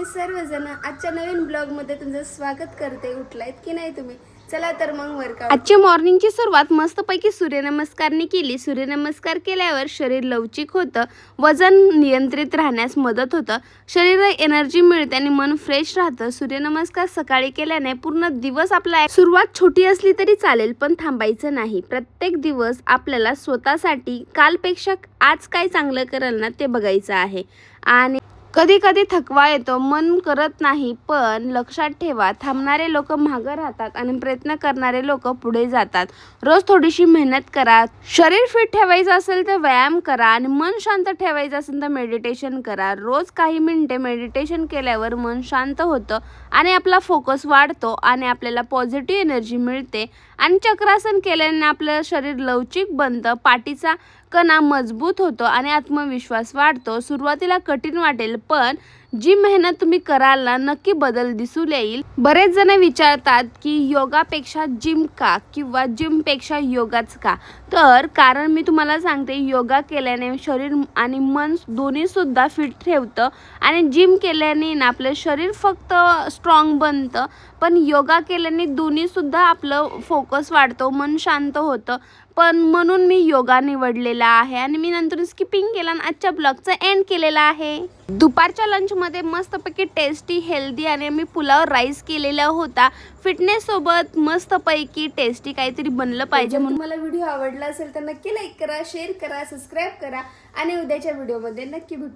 मी सर्वजण आजच्या नवीन ब्लॉग मध्ये तुमचं स्वागत करते। उठलायत की नाही तुम्ही? चला तर मग वर्कआउट। आजच्या मॉर्निंगची सुरुवात मस्तपैकी सूर्यनमस्कारने केली। सूर्यनमस्कार केल्यावर शरीर लवचिक होतं, वजन नियंत्रित राहण्यास मदत होतं, शरीराला एनर्जी मिळते आणि मन फ्रेश राहतं। सूर्यनमस्कार सकाळी केल्याने पूर्ण दिवस आपला सुरुवात छोटी असली तरी चालेल, पण थांबायचं नाही। प्रत्येक दिवस आपल्याला स्वतःसाठी कालपेक्षा आज काय चांगलं करेल ना ते बघायचं आहे। आणि कधी कधी थकवा येतो, मन करत नाही, पण लक्षात ठेवा थांबणारे लोक मागे राहतात आणि प्रयत्न करणारे लोक पुढे जातात। रोज थोडीशी मेहनत करा। शरीर फिट ठेवायचं असेल तर व्यायाम करा आणि मन शांत ठेवायचं असेल तर मेडिटेशन करा। रोज काही मिनिटे मेडिटेशन केल्यावर मन शांत होतं आणि आपला फोकस वाढतो आणि आपल्याला पॉझिटिव्ह एनर्जी मिळते। आणि चक्रासन केल्याने आपलं शरीर लवचिक बनतं, पाठीचा कणा मजबूत होतो आणि आत्मविश्वास वाढतो। सुरुवातीला कठीण वाटेल, पण जी मेहनत तुम्ही कराल ना नक्की बदल दिसून येईल। बरेच जण विचारतात की योगापेक्षा जिम का किंवा जिमपेक्षा योगाच का? तर कारण मी तुम्हाला सांगते, योगा केल्याने शरीर आणि मन दोन्ही सुद्धा फिट ठेवतं आणि जिम केल्याने ना आपलं शरीर फक्त स्ट्रॉंग बनतं, पण योगा केल्याने दोन्ही सुद्धा आपलं फोकस वाढतो, मन शांत होतं। पण म्हणून मी योगा निवडलेला आहे आणि मी नंतर स्किपिंग केला आणि आजच्या ब्लॉगचा एंड केलेला आहे। दुपारच्या लंचमध्ये मस्तपैकी टेस्टी हेल्दी आणि मी पुलाव राईस केलेला होता। फिटनेस सोबत मस्तपैकी टेस्टी काहीतरी बनलं पाहिजे म्हणून मला व्हिडिओ आवडला असेल तर नक्की लाईक करा, शेअर करा, सबस्क्राईब करा आणि उद्याच्या व्हिडिओमध्ये नक्की भेटू।